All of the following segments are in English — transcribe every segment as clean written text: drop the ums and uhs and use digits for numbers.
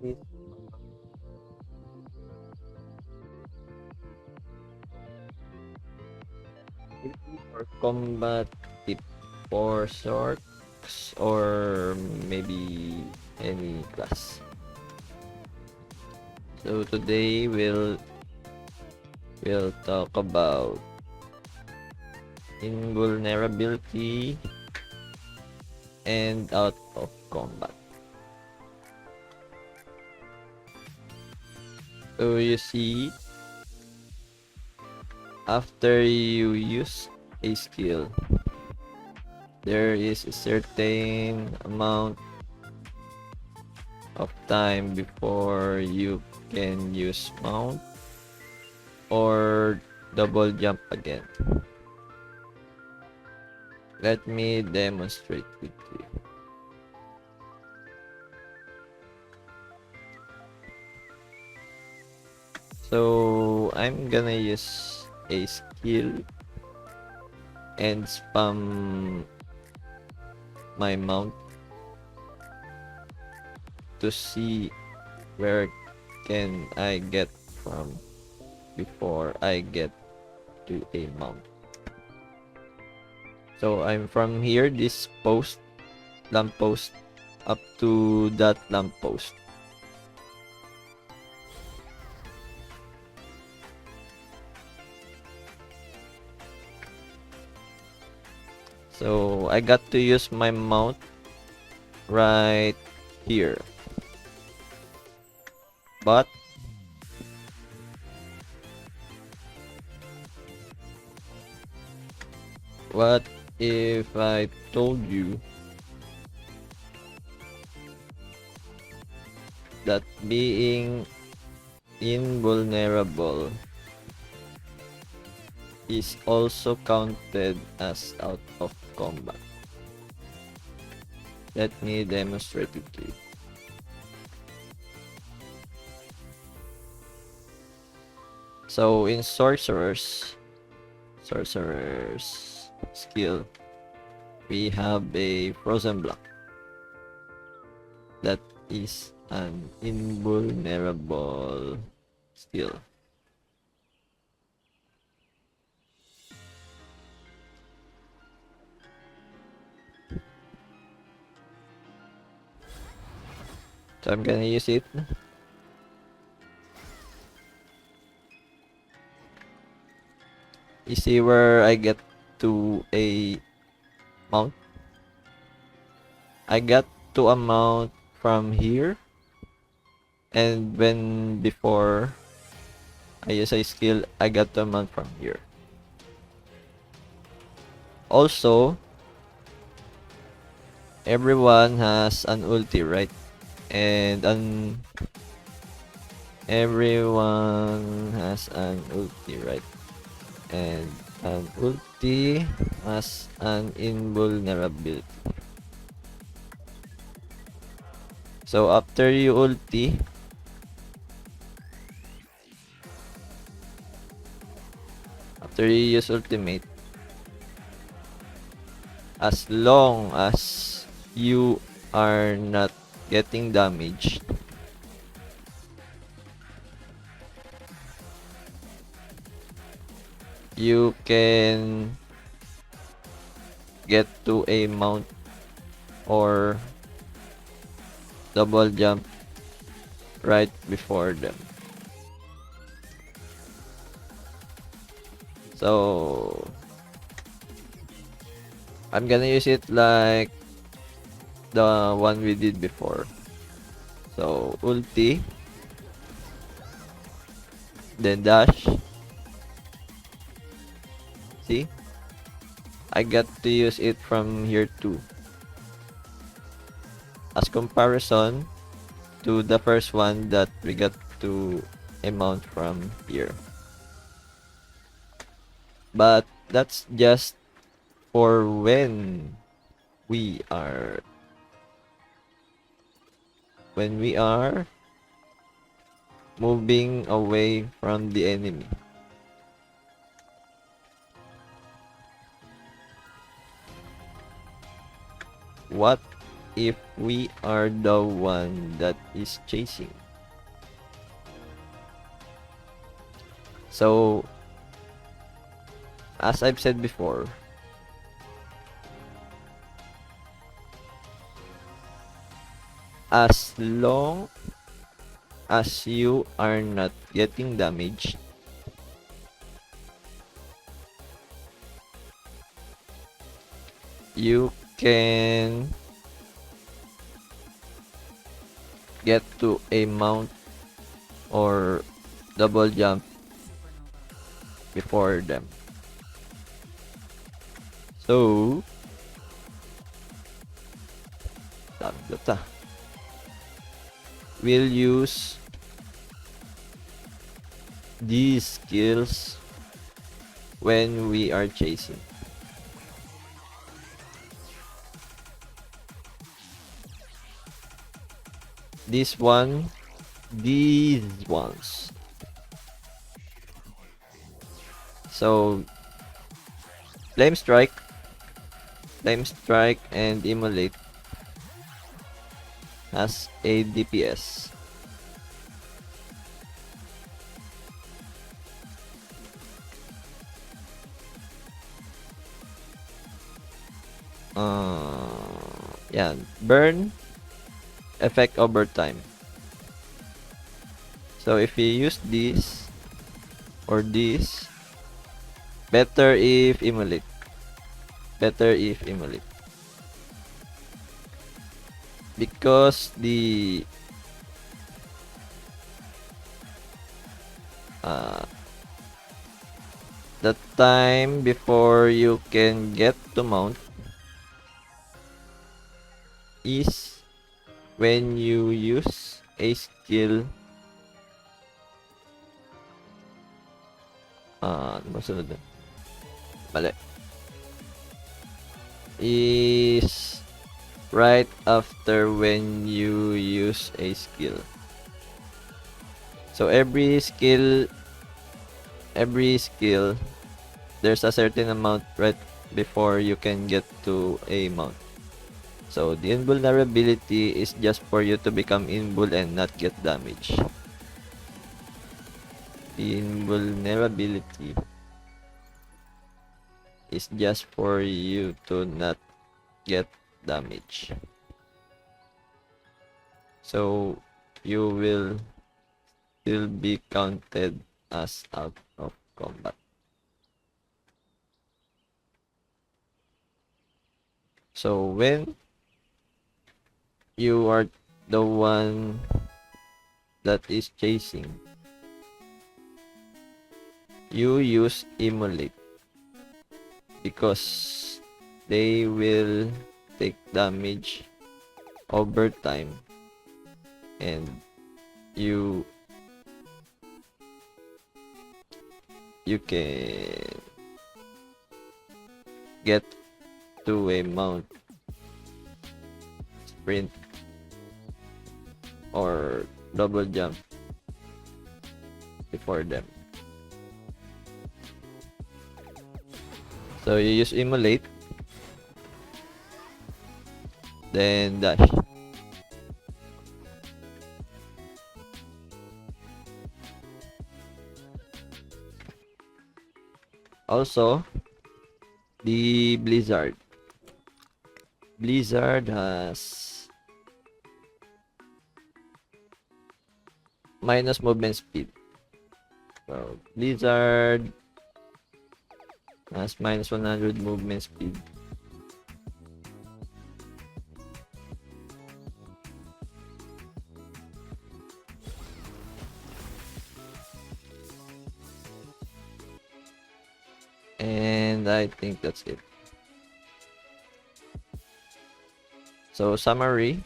is ability or combat tip for sharks or maybe any class. So today we'll talk about invulnerability and out of combat. So you see, after you use a skill, there is a certain amount of time before you can use mount or double jump again. Let me demonstrate with you. So I'm gonna use a skill and spam my mount to see where can I get from before I get to a mount. So I'm from here, this lamp post, up to that lamp post. So I got to use my mount right here. But what if I told you that being invulnerable is also counted as out of combat? Let me demonstrate it to you. So in sorcerer's skill, we have a frozen block that is an invulnerable skill. So I'm gonna use it. You see where I get to a mount? I got to a mount from here, and when before I use a skill, I got to a mount from here. Also, everyone has an ulti, right? And everyone has an ulti, right? And an ulti has an invulnerability. So after you ulti, after you use ultimate, as long as you are not getting damaged, you can get to a mount or double jump right before them. So I'm gonna use it like the one we did before. So ulti, then dash. See, I got to use it from here too, as comparison to the first one that we got to a mount from here. But that's just for we are when we are moving away from the enemy. What if we are the one that is chasing. So, as I've said before, as long as you are not getting damaged, you can get to a mount or double jump before them. So, we'll use these skills when we are chasing. These ones. So, flame strike, and immolate has a DPS. Yeah, burn effect over time. So if you use this or this, better if immolate. Because uh, the time before you can get to mount is when you use a skill. Ano ba sunod dun? Mali. Is right after when you use a skill. So every skill, there's a certain amount right before you can get to a mount. So the invulnerability is just for you to become invul and not get damage. The invulnerability is just for you to not get damage. So you will still be counted as out of combat. So when you are the one that is chasing, you use immolate because they will take damage over time and you can get to a mount, sprint, or double jump before them. So you use immolate, then dash. Also, the Blizzard. Blizzard has minus movement speed. So Blizzard has minus 100 movement speed. And I think that's it. So summary.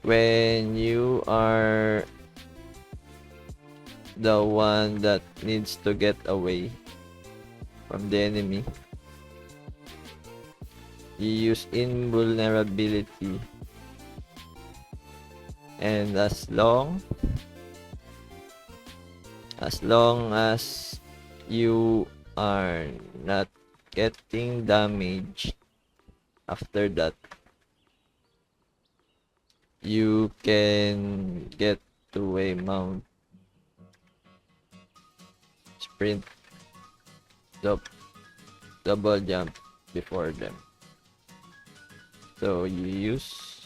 When you are the one that needs to get away from the enemy, you use invulnerability, and as long as you are not getting damaged. After that, you can get to a mount, sprint, double jump before them. So you use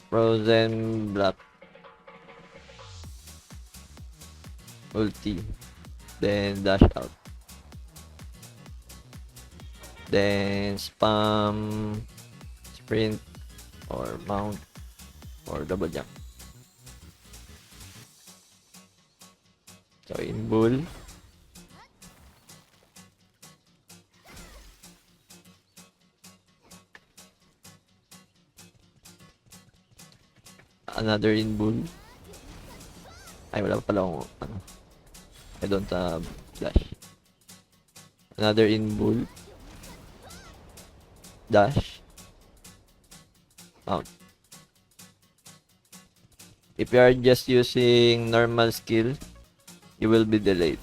frozen block ulti, then dash out, then spam sprint or mount or double jump. So in bull, another in bull. Ay, wala pa pala akong, ano, I don't have dash. Another in bull, dash, mount. If you are just using normal skill, you will be delayed.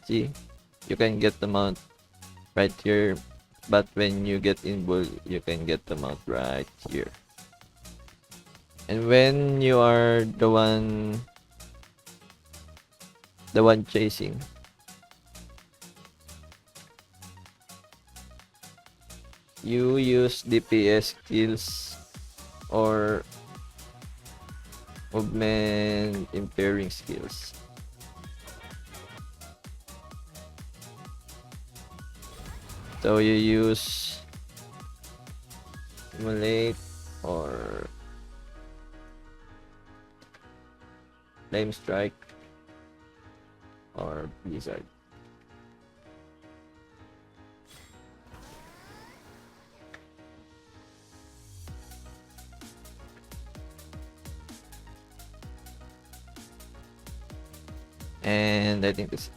See, you can get the mount right here, but when you get in bull, you can get the mount right here. And when you are the one chasing, you use DPS skills or movement impairing skills. So you use simulate or flame strike or blizzard. And I think this